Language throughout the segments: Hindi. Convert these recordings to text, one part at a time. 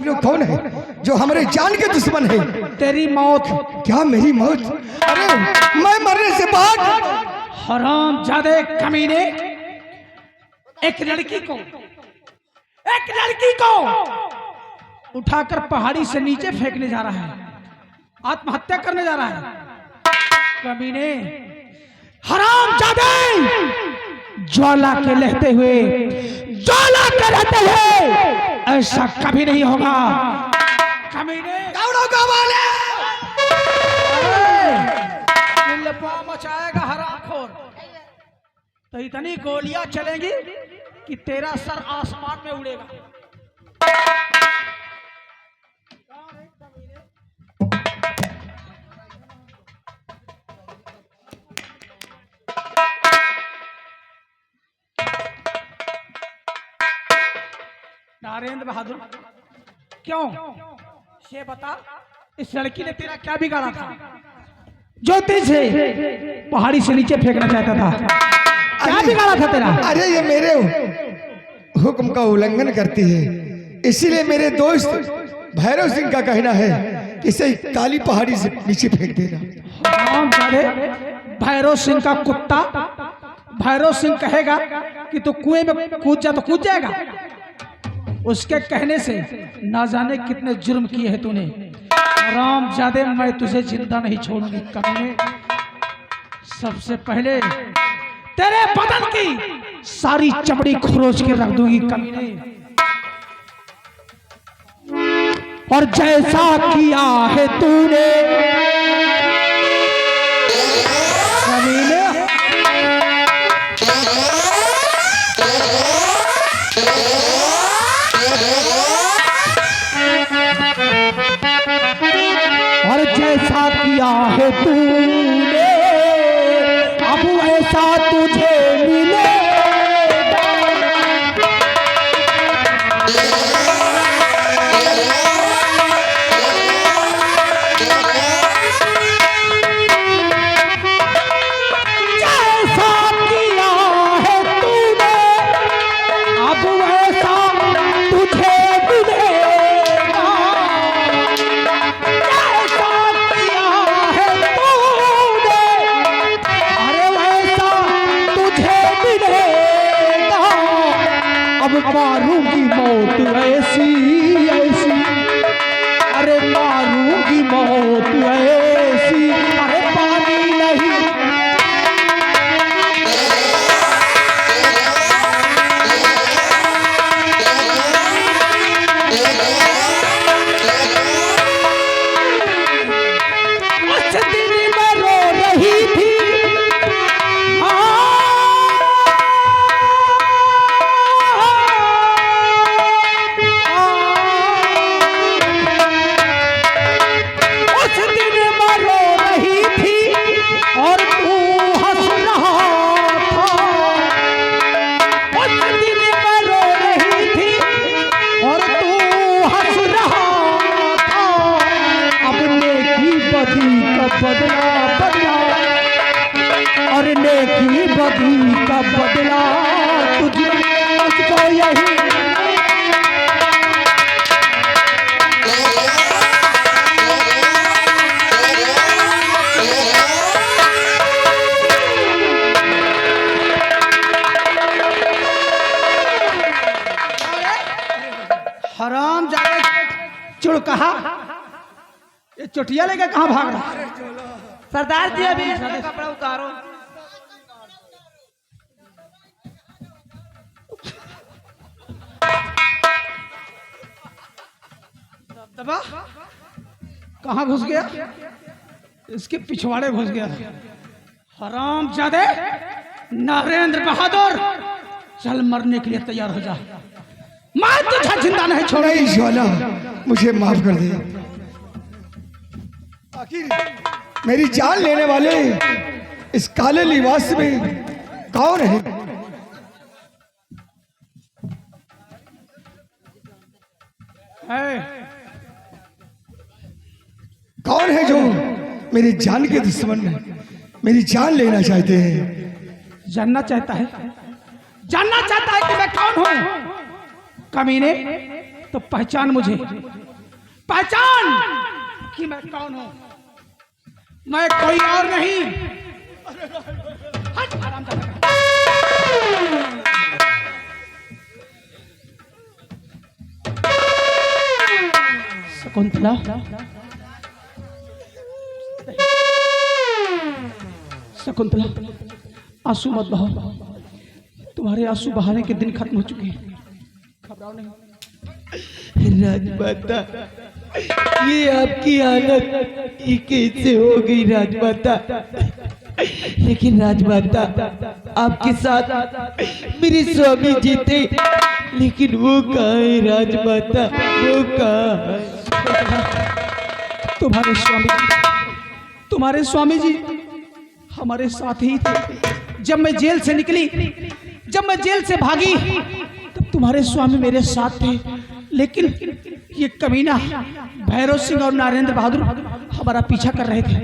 लोग कौन है जो हमारे जान के दुश्मन है? तेरी मौत। क्या मेरी मौत? अरे मैं मरने से बाद। हराम जादे कमीने, एक लड़की को उठाकर पहाड़ी से नीचे फेंकने जा रहा है, आत्महत्या करने जा रहा है। कमीने, हराम जादे, ज्वाला के रहते हुए ऐसा कभी नहीं होगा। कमीने, दौड़ो वाले, मचाएगा हरामखोर। तो इतनी गोलियां चलेंगी कि तेरा सर आसमान में उड़ेगा। नरेंद्र बहादुर, क्यों? ये बता, इस लड़की ने तेरा क्या बिगाड़ा था जो तुझे पहाड़ी से नीचे फेंकना चाहता था? क्या बिगाड़ा था तेरा? अरे ये मेरे हुक्म का उल्लंघन करती है, इसीलिए मेरे दोस्त भैरव सिंह का कहना है कि इसे काली पहाड़ी से नीचे फेंक देना। भैरव सिंह का कुत्ता, भैरव सिंह कहेगा कि तू कुएं में कूद जा तो कूद जाएगा। उसके कहने से ना जाने कितने जुर्म किए हैं तूने। राम जादे, मैं तुझे जिंदा नहीं छोड़ूंगी। कमीने, सबसे पहले तेरे बदन की सारी चमड़ी खरोच के रख दूंगी। कमीने, और जैसा किया है तूने कमीने, और जैसा किया है तूने अब ऐसा तुझे मिलेगा। मारूंगी मौत ऐसी ऐसी, अरे मारूंगी मौत ऐसी, अरे पानी नहीं। उस दिन मैं रो रही थी, और नेकी बदी का बदला तुझको यही। हराम जाए चुड़ कहा, ये चुटिया लेके कहाँ भाग रहा? सरदार जी अभी कपड़ा उतारो। दबा कहाँ घुस गया? इसके पिछवाड़े घुस गया। हराम जादे, नरेंद्र बहादुर, चल मरने के लिए तैयार हो जा। मैं तुझे जिंदा नहीं छोड़ूंगी। नहीं ज्वाला, मुझे माफ कर दे। आखिर मेरी जान लेने वाले इस काले लिबास में कौन है? कौन है जो मेरी जान के दुश्मन में मेरी जान लेना चाहते हैं? जानना चाहता है, जानना चाहता है कि मैं कौन हूं? कमीने, तो पहचान मुझे, पहचान कि मैं कौन हूं। मैं कोई और नहीं। हट, आराम कर। शकुंतला, शकुंतला, आंसू मत बहाओ। तुम्हारे आंसू बहाने के दिन खत्म हो चुके हैं। घबराओ नहीं। राजमाता, ये आपकी हालत ये कैसे हो गई राजमाता? लेकिन राजमाता, आपके साथ मेरे स्वामी जी थे, लेकिन वो कहाँ है राजमाता? वो कहाँ है? तुम्हारे स्वामी जी हमारे साथ ही थे। जब मैं जेल से निकली, जब मैं जेल से भागी, तब तुम्हारे स्वामी मेरे साथ थे। लेकिन ये कमीना भैरव सिंह और नरेंद्र बहादुर हमारा पीछा कर रहे थे।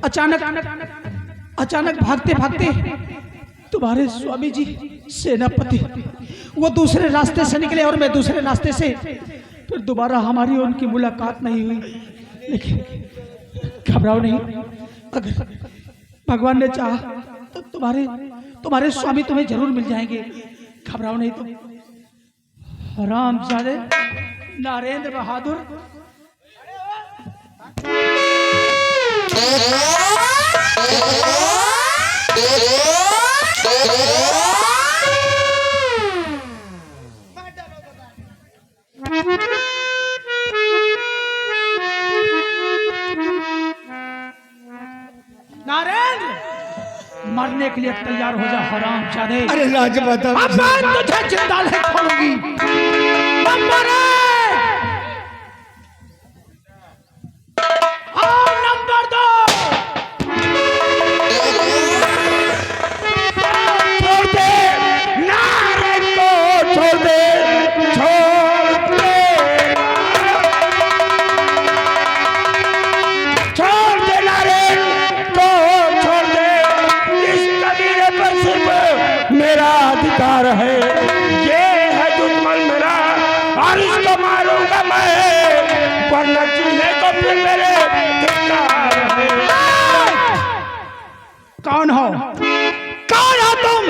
अचानक भागते भागते तुम्हारे स्वामी जी सेनापति वो दूसरे रास्ते से निकले और मैं दूसरे रास्ते से। फिर दोबारा हमारी उनकी मुलाकात नहीं हुई। लेकिन घबराओ नहीं, अगर भगवान ने चाहा तो तुम्हारे स्वामी तुम्हें जरूर मिल जाएंगे। घबराओ नहीं। तो रामजादे नरेंद्र बहादुर, नरेंद्र, मरने के लिए तैयार हो जा हरामजादे। अरे राजमाता, अब मैं तुझे जिंदा नहीं छोड़ूंगी। नंबर 1 और नंबर 2 छोड़ दे नारायण को, छोड़ दे, छोड़ दे, छोड़ दे नारायण को, छोड़ दे। इस कबीले पर सिर्फ मेरा अधिकार है। ये है दुश्मन मेरा और इसको मारूंगा मैं, वरना चीने को फिर मेरे धिक्कार है। कौन हो? कौन हो तुम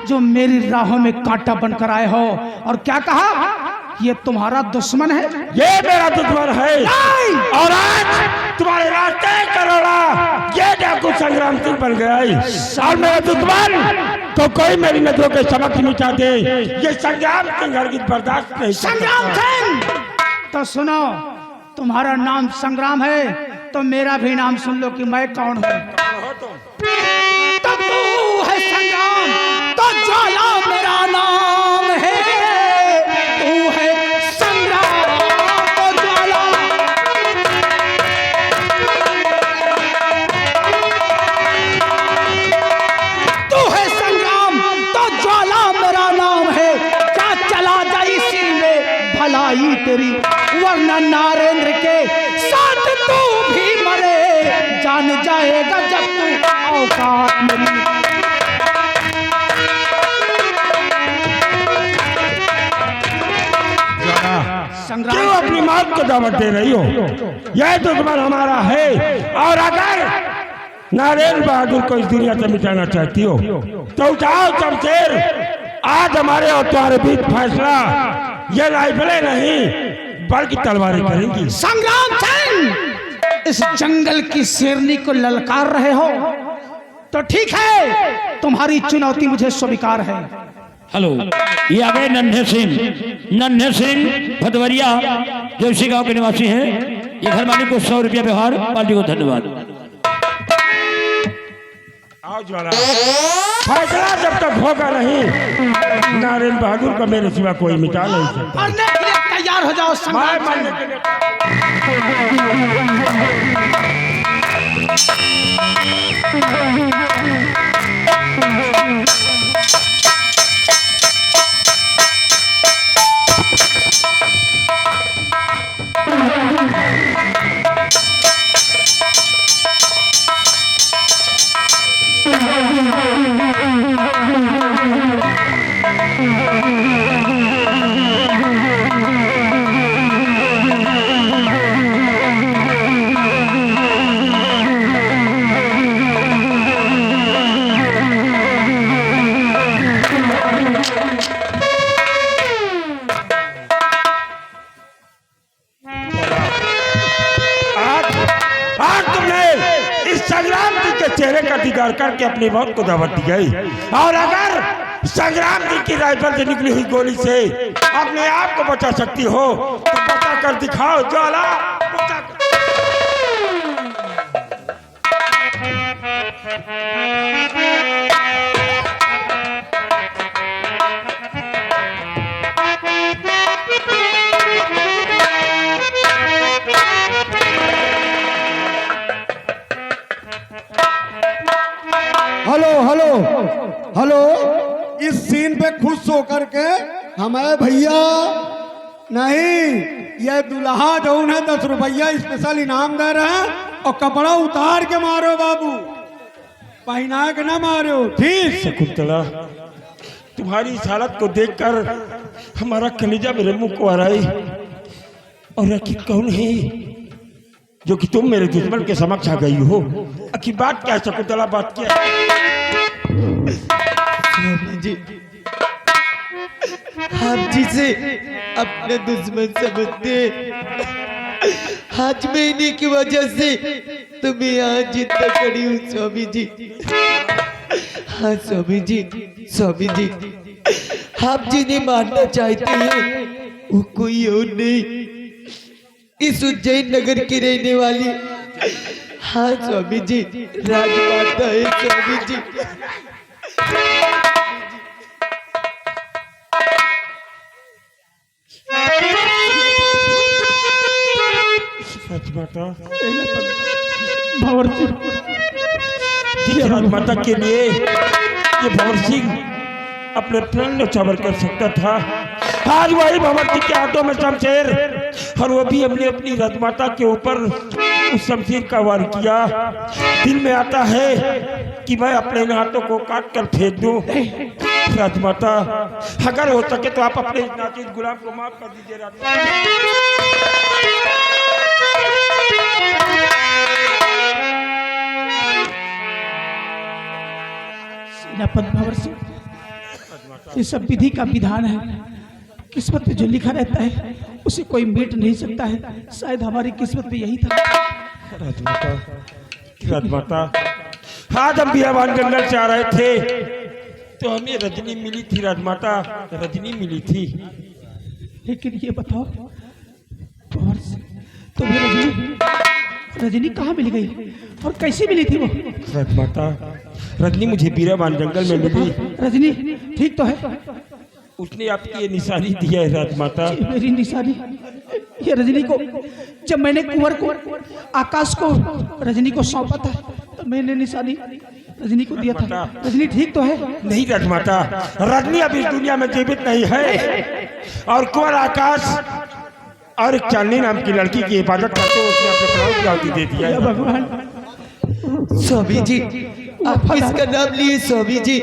जो मेरी राहों में कांटा बनकर आए हो? और क्या कहा? ये तुम्हारा दुश्मन है? ये मेरा दुश्मन है। नहीं! और आज तुम्हारे रास्ते करोड़ा ये डाकू संग्राम सिंह बन गया है। और मेरा दुश्मन तो कोई मेरी नजरों के समक्ष मिटा दे, ये संग्राम सिंह हरगिज बर्दाश्त नहीं। संग्राम सिंह, तो सुनो, तुम्हारा नाम संग्राम है तो मेरा भी नाम सुन लो कि मैं कौन हूँ। तो तू है संग्राम, तो ज्वाला मेरा नाम है। तू है संग्राम, तो ज्वाला। तू है संग्राम, तो ज्वाला मेरा नाम है। क्या चला जा इसी में भलाई तेरी, वरना नरेंद्र के साथ तू भी मरे। जान जाएगा जब तू औकात मेरी। क्यों अपनी मौत को दावत दे रही हो? यह दुश्मन हमारा है। और अगर नरेंद्र बहादुर को इस दुनिया से मिटाना चाहती हो तो उठाओ शमशेर। आज हमारे और तुम्हारे बीच फैसला ये राइफलें नहीं बल्कि तलवारें करेंगी। संग्राम सिंह, इस जंगल की शेरनी को ललकार रहे हो तो ठीक है, तुम्हारी चुनौती मुझे स्वीकार है। हेलो, ये आ गए नन्हे सिंह भदवरिया जो इसी गांव के निवासी हैं। ये घर मालिक को 100 रुपया व्यवहार, पार्टी को धन्यवाद। आओ ज्वाला, फैसला जब तक होगा नहीं, नरेंद्र बहादुर का मेरे सिवा कोई मिटा नहीं सकता। मरने के लिए तैयार हो जाओ संग्राम मरने सिंह। के लिए संग्राम जी के चेहरे का दीदार करके अपनी मौत को दावत दी गई। और अगर संग्राम जी की राइफल से निकली हुई गोली से अपने आप को बचा सकती हो तो बचा कर दिखाओ ज्वाला, बचा कर। हेलो हेलो हेलो, इस सीन पे खुश होकर के हमें भैया नहीं, ये दुल्हा जौन है 10 रुपया स्पेशल इनाम दे रहे हैं और कपड़ा उतार के मारो बाबू, पहना के ना मारो, ठीक। शकुंतला, तुम्हारी इस हालत को देखकर हमारा कलेजा मेरे मुंह को आ रहा है। और आखिर कौन है जो कि तुम मेरे दुश्मन के समक्ष आ गई हो? आखिर बात क्या है शकुंतला, बात क्या है? स्वामी जी, आप जिसे अपने दुश्मन समझते, आज मैं इन्हीं की वजह से तुम्हें आज जितना खड़ी हूँ स्वामी जी। हाँ स्वामी जी, स्वामी जी, आप जिन्हें मारना चाहते हैं वो कोई और नहीं, इस उज्जैन नगर की रहने वाली, हाँ स्वामी जी, राजमाता है स्वामी जी। राजमाता, भंवर सिंह, जिस राजमाता के लिए ये भंवर सिंह अपने प्राण न्यौछावर कर सकता था, आज वही भंवर सिंह के हाथों में शमशेर, और वो भी हमने अपनी राजमाता के ऊपर उस शमशीर का वार किया। दिल में आता है कि मैं अपने हाथों को काट कर फेंक दूं। राजमाता, अगर हो सके तो आप अपने नाचीज गुलाम को माफ कर दीजिए राजमाता। भंवर सिंह, ये सब विधि का विधान है, किस्मत में जो लिखा रहता है उसे कोई मिट नहीं सकता है। शायद हमारी किस्मत में यही था। राजमाता, राजमाता, आज हम बियाबान जंगल से आ रहे थे तो हमें रजनी मिली थी राजमाता, रजनी मिली थी। लेकिन ये बताओ भंवर सिंह, तुम्हें रजनी कहाँ मिल गई और कैसी मिली थी वो? राजमाता, रजनी मुझे बियाबान जंगल में मिली। रजनी ठीक तो है? उसने आपकी ये निशानी दिया है राजमाता। मेरी निशानी? ये रजनी को, जब मैंने कुंवर को, आकाश को रजनी को सौंपा था तो मैंने निशानी रजनी को दिया था। रजनी ठीक तो है? नहीं राजमाता, रजनी अभी इस दुनिया में जीवित नहीं है, और कुंवर आकाश और एक चांदनी नाम की लड़की की हिफाजत करते हुए उसने अपने प्राणों की आहुति दे दिया है। भगवान, स्वामी जी, आप किसका नाम लिए स्वामी जी?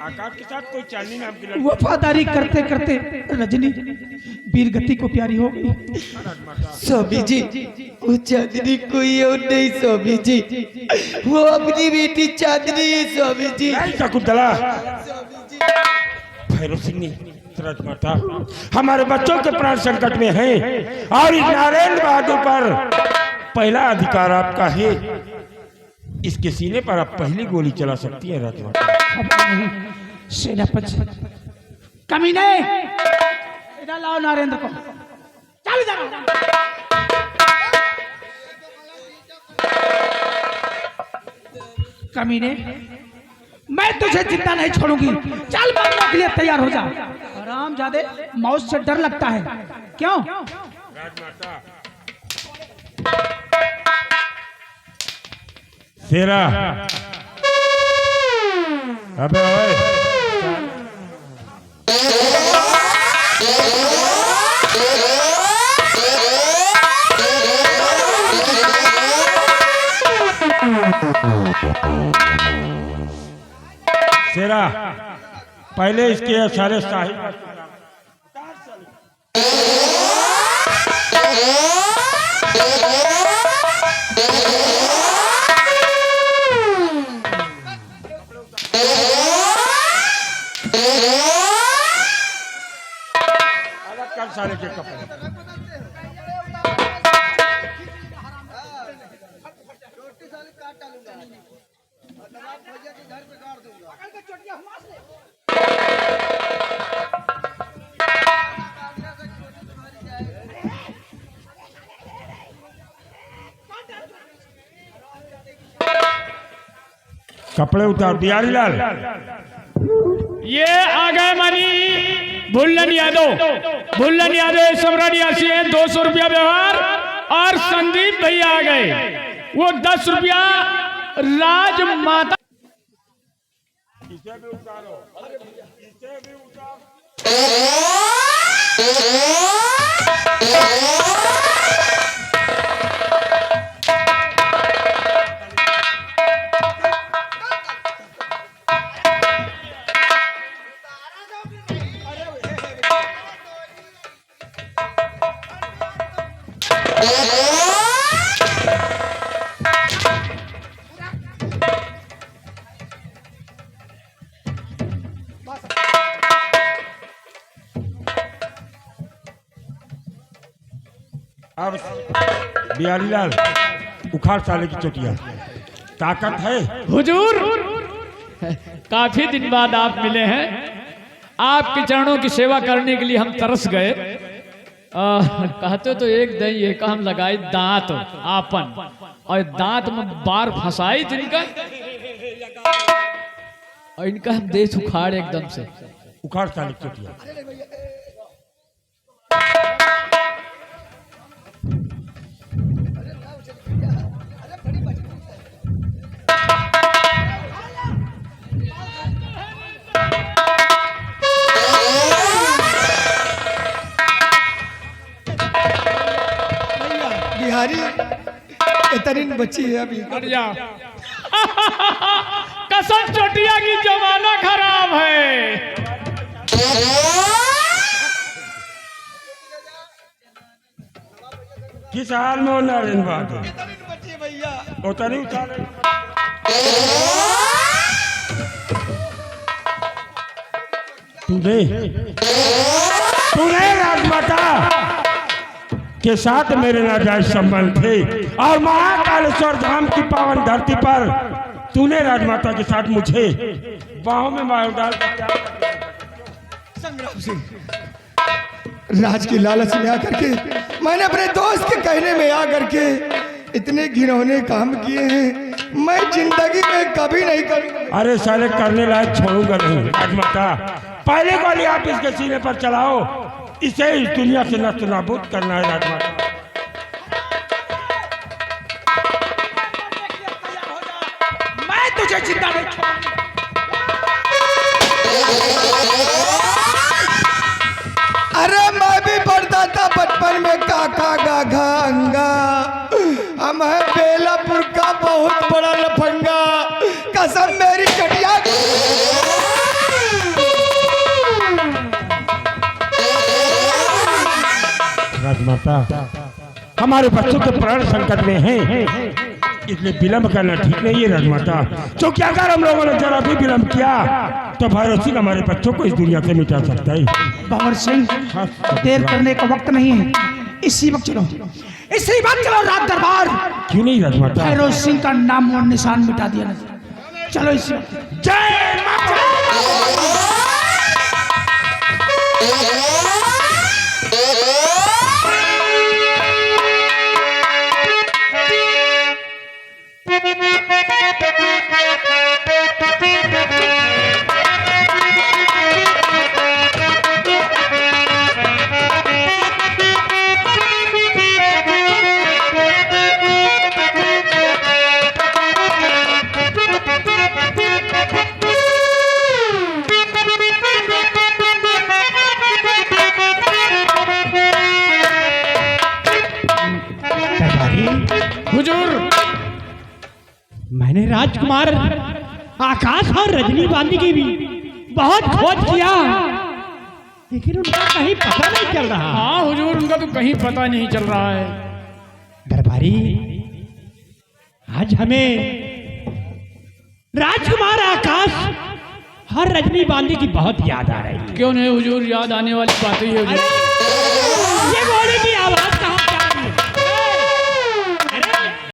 आकाश के साथ कोई चांदनी नाम की लड़की। वफादारी करते करते रजनी वीर गति को प्यारी हो गई। स्वामी जी, वो चांदनी कोई और नहीं स्वामी जी, वो अपनी बेटी चांदनी है स्वामी जी। नहीं शकुंतला, भैरव सिंह ने, राजमाता, हमारे बच्चों के प्राण संकट में हैं और इस नारायण बहादुर पर पहला अधिकार आपका है। इसके सीने पर आप पहली गोली चला सकती हैं राजमाता। सेनापति कमीने, इधर लाओ नरेंद्र को, चल इधर। कमीने, मैं तुझे जिंदा नहीं छोड़ूंगी, चल मरने के लिए तैयार हो जा। हरामजादे, मौत से डर लगता है क्यों? राजमाता, तेरा अबे ओए, तेरा पहले इसके सारे साहिब अलग कर सारे के कपड़े। रोटी साली काट डालूंगा। कपड़े उतार बिहारी लाल। ये आ गए मानी भुल्लन यादव सम्राटियासी है 200 रुपया व्यवहार। और संदीप भैया आ गए, वो 10 रुपया राजमाता। अब बिहारी लाल उखाड़ साले की चोटिया, ताकत है। हुजूर काफी दिन बाद आप मिले हैं, आपके चरणों की सेवा करने के लिए हम तरस गए। कहते तो एक दही एक हम लगाए दांत आपन, और दांत में बार फंसाई इनका, और इनका हम देश उखाड़ एकदम से। उखाड़ साले की चोटिया। बिहारी इतनी बच्ची है अभी। हट जा। कसम चोटिया की जमाना खराब है। किस हाल में हो नारायण बहादुर? उतरी उतारे। तूने राजमाता के साथ मेरे नाजायज संबंध थे, और महाकालेश्वर धाम की पावन धरती पर तूने राजमाता के साथ मुझे बाहों में मार डाल। संग्राम सिंह, राज की लालच में आकर के मैंने अपने दोस्त के कहने में आकर के इतने घिनौने काम किए हैं, मैं जिंदगी में कभी नहीं करूंगा। अरे साले करने लायक छोड़ूंगा नहीं राजमाता। पहले गोली आप इसके सीने पर चलाओ, इसे इस दुनिया से नष्ट नाबूद करना है राजमाता। मैं तुझे जिंदा नहीं छोड़ूंगा। अरे मैं भी पढ़ता था बचपन में काका गाघा अंगा, हम है बेलापुर का बहुत बड़ा लफंगा, कसम मेरी चटिया। राजमाता, हमारे बच्चों के प्राण संकट में हैं, इसलिए विलंब करना ठीक नहीं है राजमाता। क्योंकि अगर हम लोगों ने जरा भी विलंब किया तो भैरव सिंह हमारे बच्चों को इस दुनिया से मिटा सकता है। बाबर सिंह, देर करने का वक्त नहीं है, इसी वक्त चलो, इसी वक्त चलो राज दरबार। क्यों नहीं राजमाता? भैरव सिंह का नाम और निशान मिटा दिया ना। चलो इसी वक्त। जय माता। हुजूर, मैंने राजकुमार आकाश और रजनी बांदी की भी बहुत खोज किया, लेकिन उनका कहीं पता नहीं चल रहा। हाँ हुजूर, उनका तो कहीं पता नहीं चल रहा है। दरबारी, आज हमें राजकुमार आकाश और रजनी बांदी की बहुत याद आ रही है। क्यों नहीं हुजूर, याद आने वाली बात ही है हुजूर।